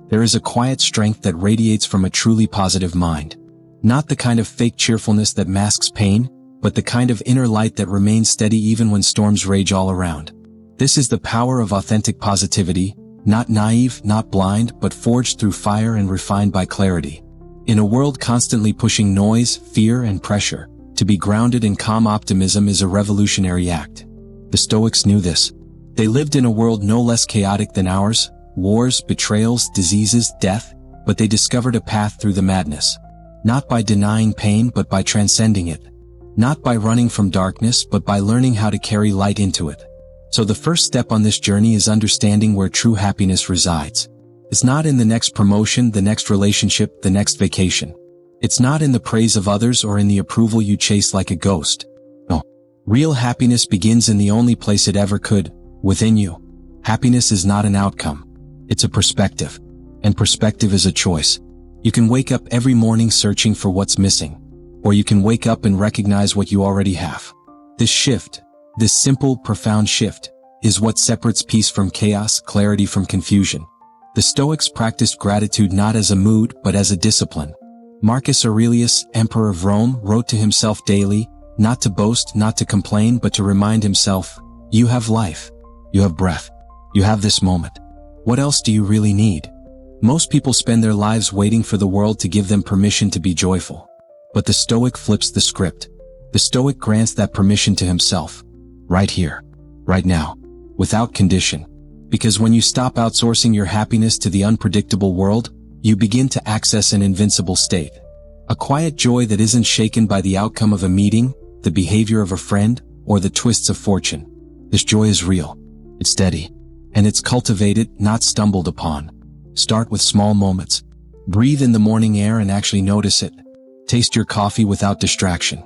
There is a quiet strength that radiates from a truly positive mind. Not the kind of fake cheerfulness that masks pain, but the kind of inner light that remains steady even when storms rage all around. This is the power of authentic positivity, not naive, not blind, but forged through fire and refined by clarity. In a world constantly pushing noise, fear, and pressure, to be grounded in calm optimism is a revolutionary act. The Stoics knew this. They lived in a world no less chaotic than ours, wars, betrayals, diseases, death, but they discovered a path through the madness. Not by denying pain, but by transcending it. Not by running from darkness, but by learning how to carry light into it. So the first step on this journey is understanding where true happiness resides. It's not in the next promotion, the next relationship, the next vacation. It's not in the praise of others or in the approval you chase like a ghost. No. Real happiness begins in the only place it ever could, within you. Happiness is not an outcome. It's a perspective. And perspective is a choice. You can wake up every morning searching for what's missing. Or you can wake up and recognize what you already have. This shift, this simple, profound shift, is what separates peace from chaos, clarity from confusion. The Stoics practiced gratitude not as a mood, but as a discipline. Marcus Aurelius, Emperor of Rome, wrote to himself daily, not to boast, not to complain, but to remind himself, you have life. You have breath. You have this moment. What else do you really need? Most people spend their lives waiting for the world to give them permission to be joyful. But the Stoic flips the script. The Stoic grants that permission to himself. Right here. Right now. Without condition. Because when you stop outsourcing your happiness to the unpredictable world, you begin to access an invincible state. A quiet joy that isn't shaken by the outcome of a meeting, the behavior of a friend, or the twists of fortune. This joy is real. It's steady. And it's cultivated, not stumbled upon. Start with small moments. Breathe in the morning air and actually notice it. Taste your coffee without distraction.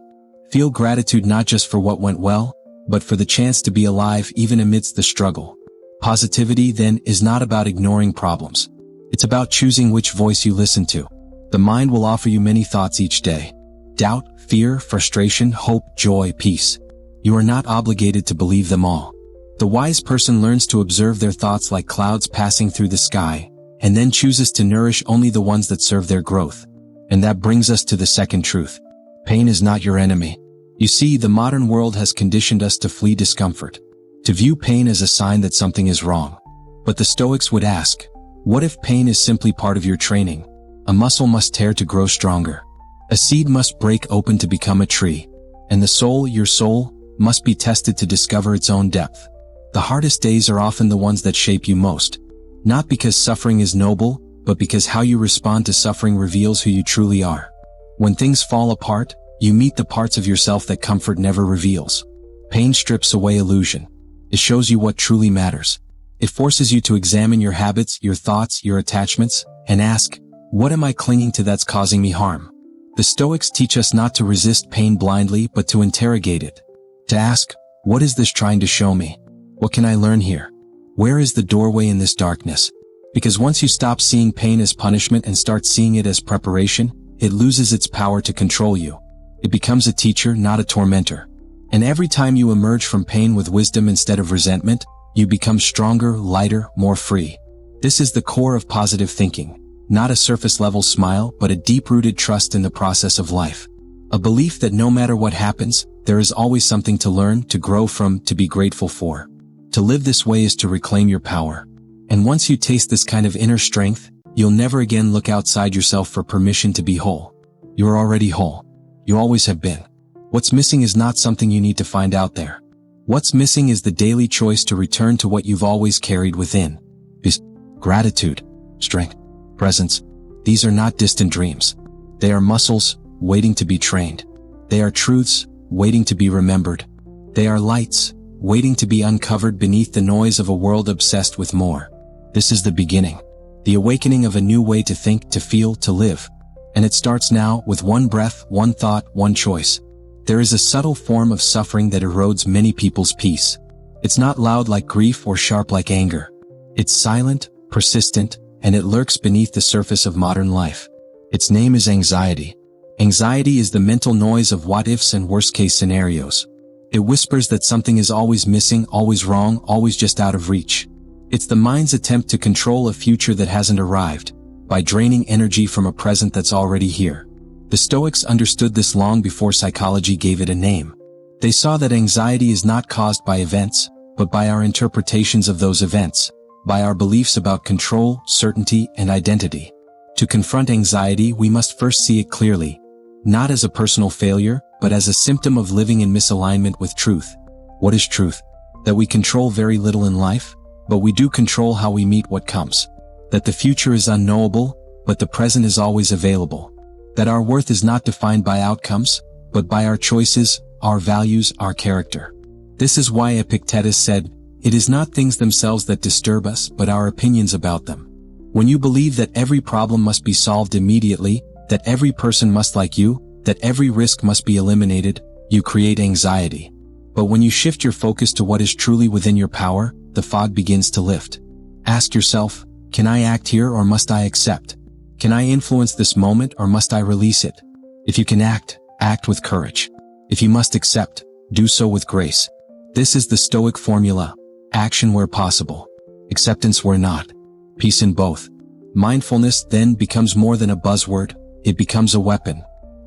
Feel gratitude not just for what went well, but for the chance to be alive even amidst the struggle. Positivity, then, is not about ignoring problems. It's about choosing which voice you listen to. The mind will offer you many thoughts each day. Doubt, fear, frustration, hope, joy, peace. You are not obligated to believe them all. The wise person learns to observe their thoughts like clouds passing through the sky, and then chooses to nourish only the ones that serve their growth. And that brings us to the second truth. Pain is not your enemy. You see, the modern world has conditioned us to flee discomfort, to view pain as a sign that something is wrong. But the Stoics would ask, what if pain is simply part of your training? A muscle must tear to grow stronger. A seed must break open to become a tree. And the soul, your soul, must be tested to discover its own depth. The hardest days are often the ones that shape you most. Not because suffering is noble, but because how you respond to suffering reveals who you truly are. When things fall apart, you meet the parts of yourself that comfort never reveals. Pain strips away illusion. It shows you what truly matters. It forces you to examine your habits, your thoughts, your attachments, and ask, what am I clinging to that's causing me harm? The Stoics teach us not to resist pain blindly, but to interrogate it. To ask, what is this trying to show me? What can I learn here? Where is the doorway in this darkness? Because once you stop seeing pain as punishment and start seeing it as preparation, it loses its power to control you. It becomes a teacher, not a tormentor. And every time you emerge from pain with wisdom instead of resentment, you become stronger, lighter, more free. This is the core of positive thinking. Not a surface-level smile, but a deep-rooted trust in the process of life. A belief that no matter what happens, there is always something to learn, to grow from, to be grateful for. To live this way is to reclaim your power. And once you taste this kind of inner strength, you'll never again look outside yourself for permission to be whole. You're already whole. You always have been. What's missing is not something you need to find out there. What's missing is the daily choice to return to what you've always carried within. Is gratitude, strength, presence. These are not distant dreams. They are muscles, waiting to be trained. They are truths, waiting to be remembered. They are lights, waiting to be uncovered beneath the noise of a world obsessed with more. This is the beginning. The awakening of a new way to think, to feel, to live. And it starts now with one breath, one thought, one choice. There is a subtle form of suffering that erodes many people's peace. It's not loud like grief or sharp like anger. It's silent, persistent, and it lurks beneath the surface of modern life. Its name is anxiety. Anxiety is the mental noise of what-ifs and worst-case scenarios. It whispers that something is always missing, always wrong, always just out of reach. It's the mind's attempt to control a future that hasn't arrived, by draining energy from a present that's already here. The Stoics understood this long before psychology gave it a name. They saw that anxiety is not caused by events, but by our interpretations of those events, by our beliefs about control, certainty, and identity. To confront anxiety, we must first see it clearly, not as a personal failure, but as a symptom of living in misalignment with truth. What is truth? That we control very little in life, but we do control how we meet what comes. That the future is unknowable, but the present is always available. That our worth is not defined by outcomes, but by our choices, our values, our character. This is why Epictetus said, "It is not things themselves that disturb us, but our opinions about them." When you believe that every problem must be solved immediately, that every person must like you, that every risk must be eliminated, you create anxiety. But when you shift your focus to what is truly within your power, the fog begins to lift. Ask yourself, can I act here or must I accept? Can I influence this moment or must I release it? If you can act, act with courage. If you must accept, do so with grace. This is the Stoic formula: action where possible, acceptance where not, peace in both. Mindfulness then becomes more than a buzzword, it becomes a weapon.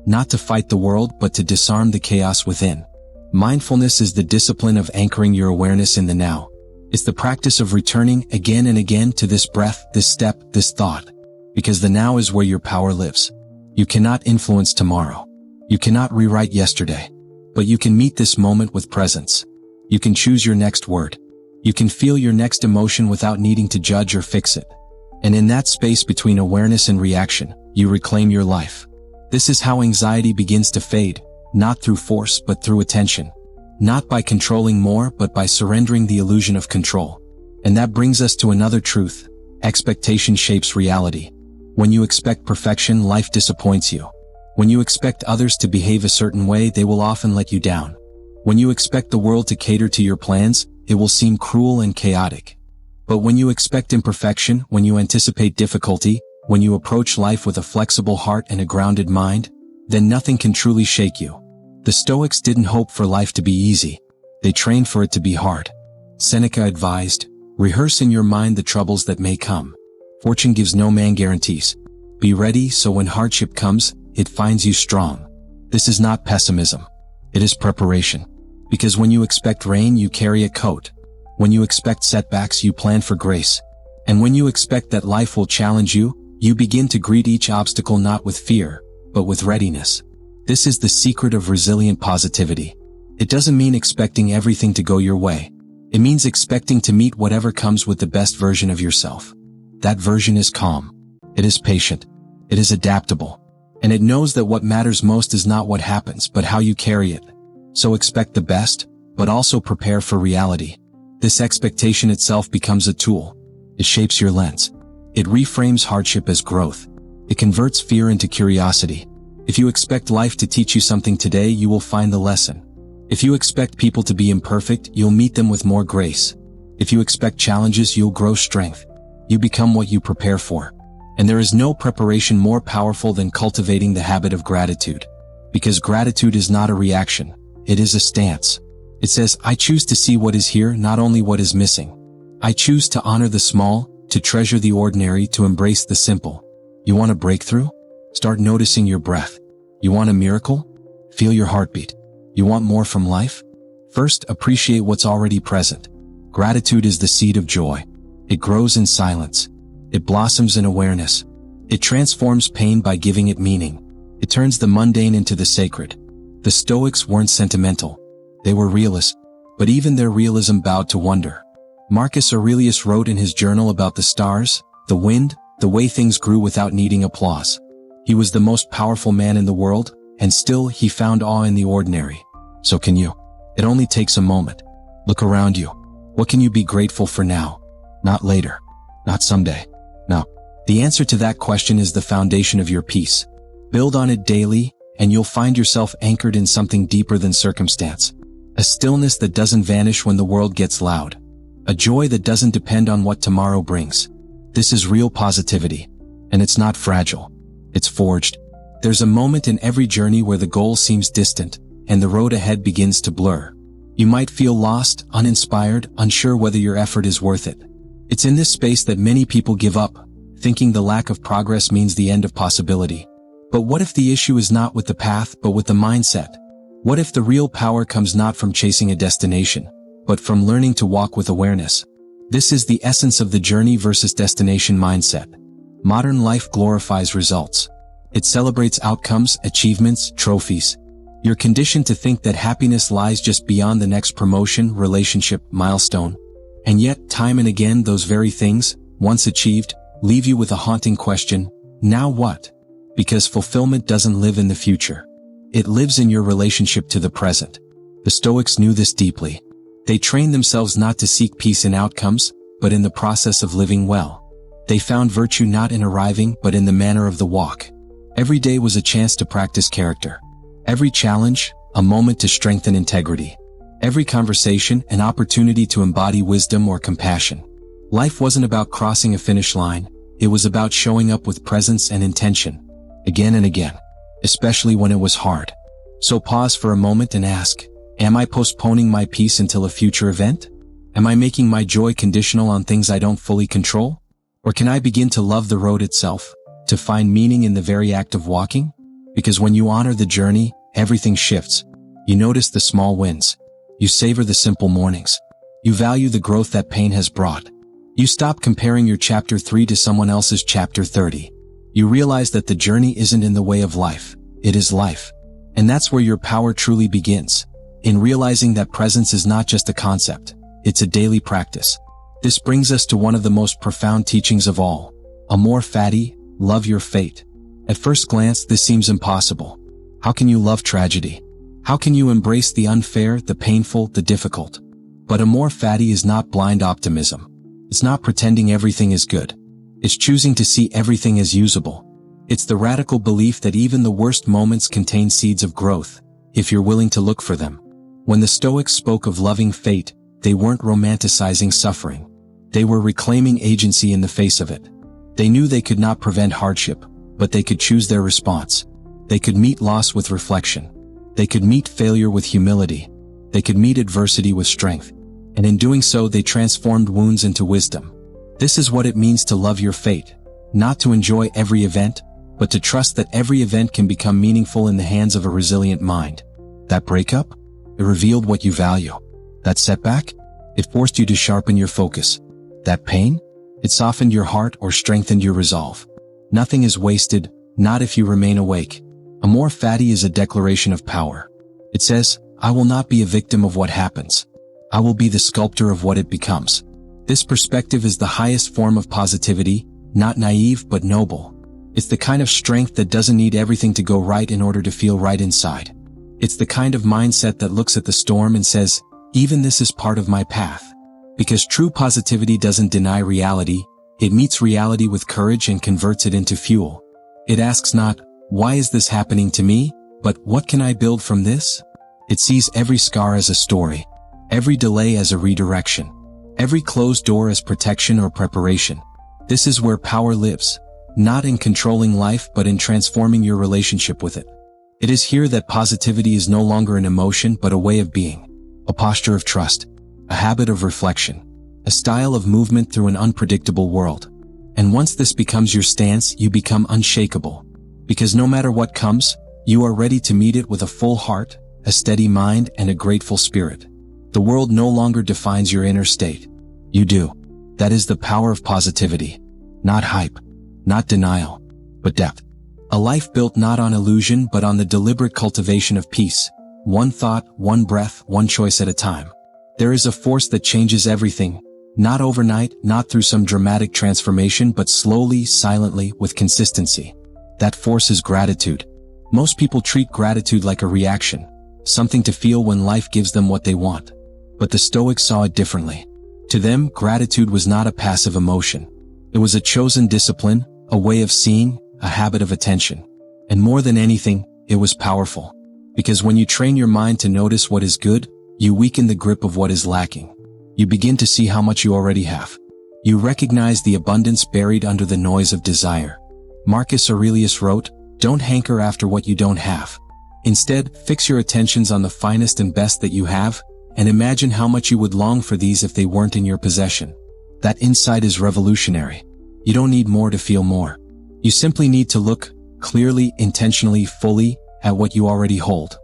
Not to fight the world but to disarm the chaos within. Mindfulness is the discipline of anchoring your awareness in the now. It's the practice of returning again and again to this breath, this step, this thought. Because the now is where your power lives. You cannot influence tomorrow. You cannot rewrite yesterday. But you can meet this moment with presence. You can choose your next word. You can feel your next emotion without needing to judge or fix it. And in that space between awareness and reaction, you reclaim your life. This is how anxiety begins to fade, not through force but through attention. Not by controlling more but by surrendering the illusion of control. And that brings us to another truth: expectation shapes reality. When you expect perfection, life disappoints you. When you expect others to behave a certain way, they will often let you down. When you expect the world to cater to your plans, it will seem cruel and chaotic. But when you expect imperfection, when you anticipate difficulty, when you approach life with a flexible heart and a grounded mind, then nothing can truly shake you. The Stoics didn't hope for life to be easy. They trained for it to be hard. Seneca advised, "Rehearse in your mind the troubles that may come. Fortune gives no man guarantees. Be ready so when hardship comes, it finds you strong." This is not pessimism. It is preparation. Because when you expect rain, you carry a coat. When you expect setbacks, you plan for grace. And when you expect that life will challenge you, you begin to greet each obstacle not with fear, but with readiness. This is the secret of resilient positivity. It doesn't mean expecting everything to go your way. It means expecting to meet whatever comes with the best version of yourself. That version is calm. It is patient. It is adaptable. And it knows that what matters most is not what happens, but how you carry it. So expect the best, but also prepare for reality. This expectation itself becomes a tool. It shapes your lens. It reframes hardship as growth. It converts fear into curiosity. If you expect life to teach you something today, you will find the lesson. If you expect people to be imperfect, you'll meet them with more grace. If you expect challenges, you'll grow strength. You become what you prepare for. And there is no preparation more powerful than cultivating the habit of gratitude. Because gratitude is not a reaction. It is a stance. It says, I choose to see what is here, not only what is missing. I choose to honor the small, to treasure the ordinary, to embrace the simple. You want a breakthrough? Start noticing your breath. You want a miracle? Feel your heartbeat. You want more from life? First, appreciate what's already present. Gratitude is the seed of joy. It grows in silence. It blossoms in awareness. It transforms pain by giving it meaning. It turns the mundane into the sacred. The Stoics weren't sentimental. They were realists. But even their realism bowed to wonder. Marcus Aurelius wrote in his journal about the stars, the wind, the way things grew without needing applause. He was the most powerful man in the world, and still he found awe in the ordinary. So can you. It only takes a moment. Look around you. What can you be grateful for now? Not later. Not someday. No. The answer to that question is the foundation of your peace. Build on it daily, and you'll find yourself anchored in something deeper than circumstance. A stillness that doesn't vanish when the world gets loud. A joy that doesn't depend on what tomorrow brings. This is real positivity. And it's not fragile. It's forged. There's a moment in every journey where the goal seems distant, and the road ahead begins to blur. You might feel lost, uninspired, unsure whether your effort is worth it. It's in this space that many people give up, thinking the lack of progress means the end of possibility. But what if the issue is not with the path but with the mindset? What if the real power comes not from chasing a destination, but from learning to walk with awareness? This is the essence of the journey versus destination mindset. Modern life glorifies results. It celebrates outcomes, achievements, trophies. You're conditioned to think that happiness lies just beyond the next promotion, relationship, milestone. And yet, time and again, those very things, once achieved, leave you with a haunting question: now what? Because fulfillment doesn't live in the future. It lives in your relationship to the present. The Stoics knew this deeply. They trained themselves not to seek peace in outcomes, but in the process of living well. They found virtue not in arriving, but in the manner of the walk. Every day was a chance to practice character. Every challenge, a moment to strengthen integrity. Every conversation, an opportunity to embody wisdom or compassion. Life wasn't about crossing a finish line, it was about showing up with presence and intention. Again and again. Especially when it was hard. So pause for a moment and ask, am I postponing my peace until a future event? Am I making my joy conditional on things I don't fully control? Or can I begin to love the road itself, to find meaning in the very act of walking? Because when you honor the journey, everything shifts. You notice the small wins. You savor the simple mornings. You value the growth that pain has brought. You stop comparing your chapter 3 to someone else's chapter 30. You realize that the journey isn't in the way of life, it is life. And that's where your power truly begins, in realizing that presence is not just a concept, it's a daily practice. This brings us to one of the most profound teachings of all. Amor fati, love your fate. At first glance, this seems impossible. How can you love tragedy? How can you embrace the unfair, the painful, the difficult? But amor fati is not blind optimism. It's not pretending everything is good. It's choosing to see everything as usable. It's the radical belief that even the worst moments contain seeds of growth, if you're willing to look for them. When the Stoics spoke of loving fate, they weren't romanticizing suffering. They were reclaiming agency in the face of it. They knew they could not prevent hardship, but they could choose their response. They could meet loss with reflection. They could meet failure with humility. They could meet adversity with strength. And in doing so, they transformed wounds into wisdom. This is what it means to love your fate. Not to enjoy every event, but to trust that every event can become meaningful in the hands of a resilient mind. That breakup? It revealed what you value. That setback? It forced you to sharpen your focus. That pain? It softened your heart or strengthened your resolve. Nothing is wasted, not if you remain awake. Amor fati is a declaration of power. It says, I will not be a victim of what happens. I will be the sculptor of what it becomes. This perspective is the highest form of positivity, not naive but noble. It's the kind of strength that doesn't need everything to go right in order to feel right inside. It's the kind of mindset that looks at the storm and says, even this is part of my path. Because true positivity doesn't deny reality, it meets reality with courage and converts it into fuel. It asks not, why is this happening to me? But what can I build from this? It sees every scar as a story, every delay as a redirection, every closed door as protection or preparation. This is where power lives, not in controlling life but in transforming your relationship with it. It is here that positivity is no longer an emotion but a way of being, a posture of trust, a habit of reflection, a style of movement through an unpredictable world. And once this becomes your stance, you become unshakable. Because no matter what comes, you are ready to meet it with a full heart, a steady mind, and a grateful spirit. The world no longer defines your inner state. You do. That is the power of positivity. Not hype, not denial, but depth. A life built not on illusion but on the deliberate cultivation of peace. One thought, one breath, one choice at a time. There is a force that changes everything. Not overnight, not through some dramatic transformation, but slowly, silently, with consistency. That force is gratitude. Most people treat gratitude like a reaction, something to feel when life gives them what they want. But the Stoics saw it differently. To them, gratitude was not a passive emotion. It was a chosen discipline, a way of seeing, a habit of attention. And more than anything, it was powerful. Because when you train your mind to notice what is good, you weaken the grip of what is lacking. You begin to see how much you already have. You recognize the abundance buried under the noise of desire. Marcus Aurelius wrote, "Don't hanker after what you don't have. Instead, fix your attentions on the finest and best that you have, and imagine how much you would long for these if they weren't in your possession." That insight is revolutionary. You don't need more to feel more. You simply need to look clearly, intentionally, fully at what you already hold.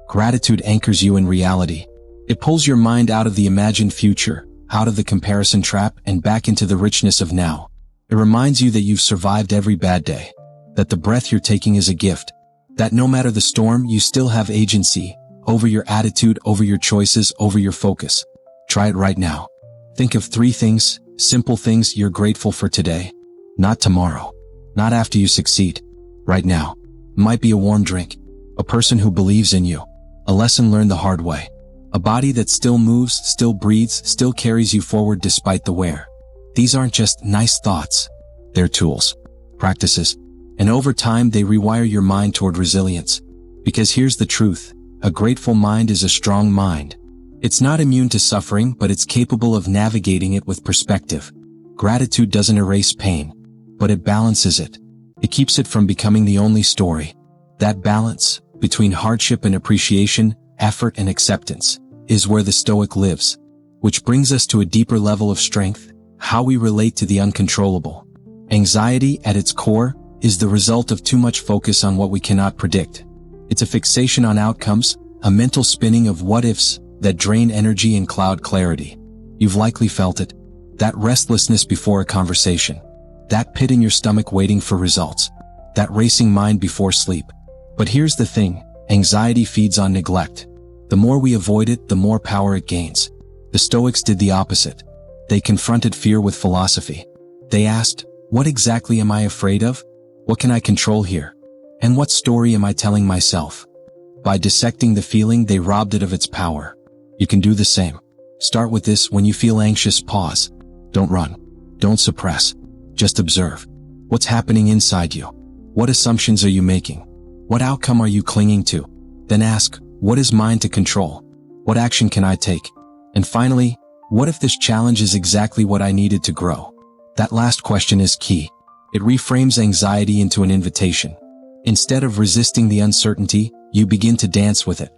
Gratitude anchors you in reality. It pulls your mind out of the imagined future, out of the comparison trap, and back into the richness of now. It reminds you that you've survived every bad day, that the breath you're taking is a gift, that no matter the storm, you still have agency over your attitude, over your choices, over your focus. Try it right now. Think of 3 things, simple things you're grateful for today. Not tomorrow. Not after you succeed. Right now. Might be a warm drink, a person who believes in you, a lesson learned the hard way, a body that still moves, still breathes, still carries you forward despite the wear. These aren't just nice thoughts. They're tools, practices, and over time they rewire your mind toward resilience. Because here's the truth, a grateful mind is a strong mind. It's not immune to suffering, but it's capable of navigating it with perspective. Gratitude doesn't erase pain, but it balances it. It keeps it from becoming the only story. That balance, between hardship and appreciation, effort and acceptance, is where the Stoic lives. Which brings us to a deeper level of strength, how we relate to the uncontrollable. Anxiety, at its core, is the result of too much focus on what we cannot predict. It's a fixation on outcomes, a mental spinning of what-ifs that drain energy and cloud clarity. You've likely felt it. That restlessness before a conversation. That pit in your stomach waiting for results. That racing mind before sleep. But here's the thing, anxiety feeds on neglect. The more we avoid it, the more power it gains. The Stoics did the opposite. They confronted fear with philosophy. They asked, what exactly am I afraid of? What can I control here? And what story am I telling myself? By dissecting the feeling, they robbed it of its power. You can do the same. Start with this: when you feel anxious, pause. Don't run. Don't suppress. Just observe. What's happening inside you? What assumptions are you making? What outcome are you clinging to? Then ask, what is mine to control? What action can I take? And finally, what if this challenge is exactly what I needed to grow? That last question is key. It reframes anxiety into an invitation. Instead of resisting the uncertainty, you begin to dance with it.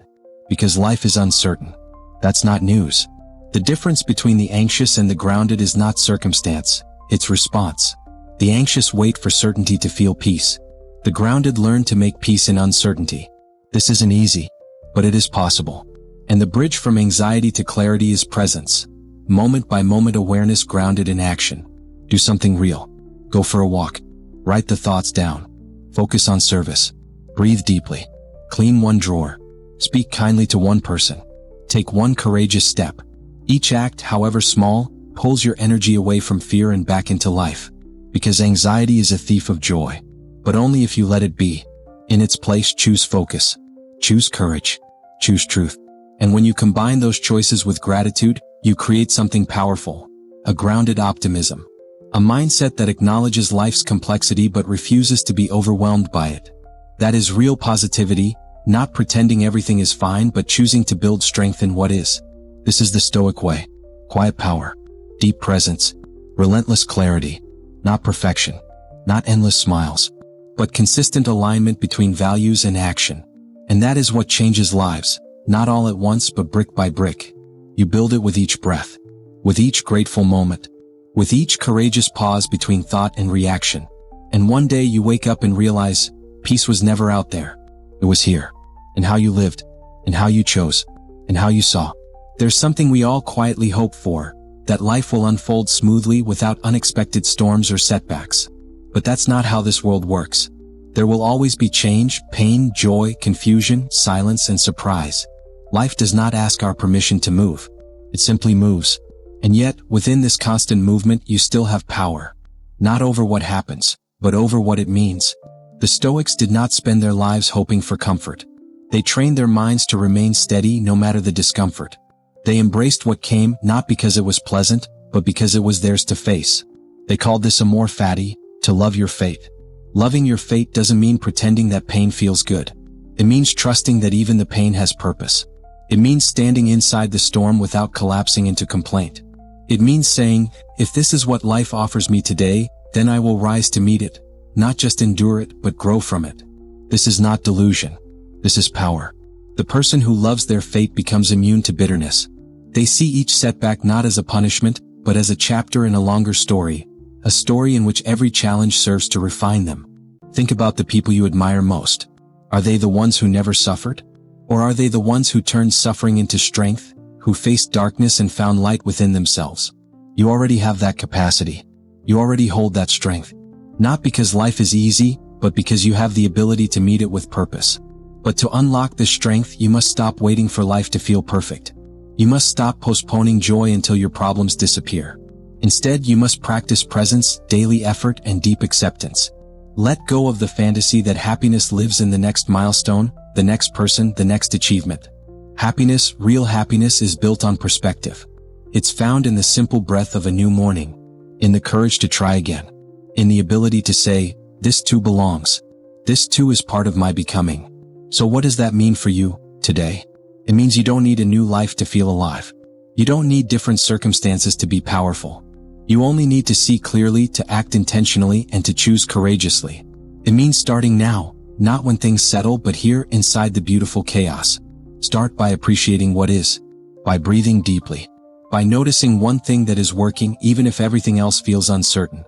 Because life is uncertain. That's not news. The difference between the anxious and the grounded is not circumstance, it's response. The anxious wait for certainty to feel peace. The grounded learn to make peace in uncertainty. This isn't easy, but it is possible. And the bridge from anxiety to clarity is presence. Moment by moment awareness grounded in action. Do something real. Go for a walk. Write the thoughts down. Focus on service. Breathe deeply. Clean one drawer. Speak kindly to one person. Take one courageous step. Each act, however small, pulls your energy away from fear and back into life. Because anxiety is a thief of joy. But only if you let it be. In its place, choose focus. Choose courage. Choose truth. And when you combine those choices with gratitude, you create something powerful. A grounded optimism. A mindset that acknowledges life's complexity but refuses to be overwhelmed by it. That is real positivity, not pretending everything is fine but choosing to build strength in what is. This is the Stoic way. Quiet power. Deep presence. Relentless clarity. Not perfection. Not endless smiles. But consistent alignment between values and action. And that is what changes lives, not all at once but brick by brick. You build it with each breath. With each grateful moment. With each courageous pause between thought and reaction. And one day you wake up and realize, peace was never out there. It was here. And how you lived. And how you chose. And how you saw. There's something we all quietly hope for, that life will unfold smoothly without unexpected storms or setbacks. But that's not how this world works. There will always be change, pain, joy, confusion, silence, and surprise. Life does not ask our permission to move. It simply moves. And yet, within this constant movement, you still have power. Not over what happens, but over what it means. The Stoics did not spend their lives hoping for comfort. They trained their minds to remain steady no matter the discomfort. They embraced what came, not because it was pleasant, but because it was theirs to face. They called this amor fati, to love your fate. Loving your fate doesn't mean pretending that pain feels good. It means trusting that even the pain has purpose. It means standing inside the storm without collapsing into complaint. It means saying, if this is what life offers me today, then I will rise to meet it, not just endure it, but grow from it. This is not delusion. This is power. The person who loves their fate becomes immune to bitterness. They see each setback not as a punishment, but as a chapter in a longer story, a story in which every challenge serves to refine them. Think about the people you admire most. Are they the ones who never suffered? Or are they the ones who turned suffering into strength, who faced darkness and found light within themselves? You already have that capacity. You already hold that strength. Not because life is easy, but because you have the ability to meet it with purpose. But to unlock this strength, you must stop waiting for life to feel perfect. You must stop postponing joy until your problems disappear. Instead, you must practice presence, daily effort, and deep acceptance. Let go of the fantasy that happiness lives in the next milestone, the next person, the next achievement. Happiness, real happiness, is built on perspective. It's found in the simple breath of a new morning, in the courage to try again, in the ability to say, this too belongs. This too is part of my becoming. So what does that mean for you, today? It means you don't need a new life to feel alive. You don't need different circumstances to be powerful. You only need to see clearly, to act intentionally, and to choose courageously. It means starting now, not when things settle, but here, inside the beautiful chaos. Start by appreciating what is, by breathing deeply, by noticing one thing that is working even if everything else feels uncertain.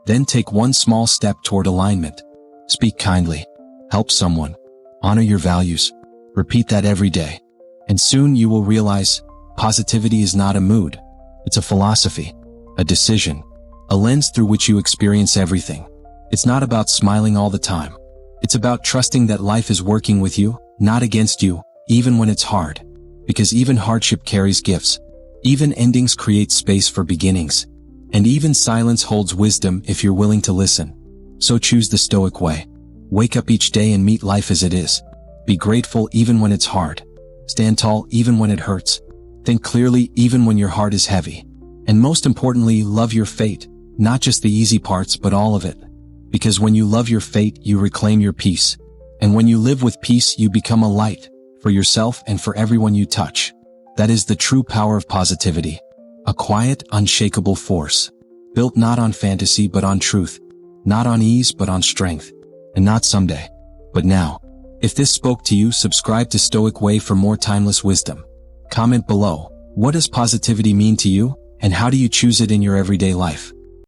Then take one small step toward alignment. Speak kindly. Help someone. Honor your values. Repeat that every day. And soon you will realize, positivity is not a mood. It's a philosophy, a decision, a lens through which you experience everything. It's not about smiling all the time. It's about trusting that life is working with you, not against you, even when it's hard. Because even hardship carries gifts. Even endings create space for beginnings. And even silence holds wisdom if you're willing to listen. So choose the Stoic way. Wake up each day and meet life as it is. Be grateful even when it's hard. Stand tall even when it hurts. Think clearly even when your heart is heavy. And most importantly, love your fate, not just the easy parts but all of it. Because when you love your fate, you reclaim your peace. And when you live with peace, you become a light, for yourself and for everyone you touch. That is the true power of positivity. A quiet, unshakable force. Built not on fantasy but on truth. Not on ease but on strength. And not someday, but now. If this spoke to you, subscribe to Stoic Way for more timeless wisdom. Comment below, what does positivity mean to you, and how do you choose it in your everyday life?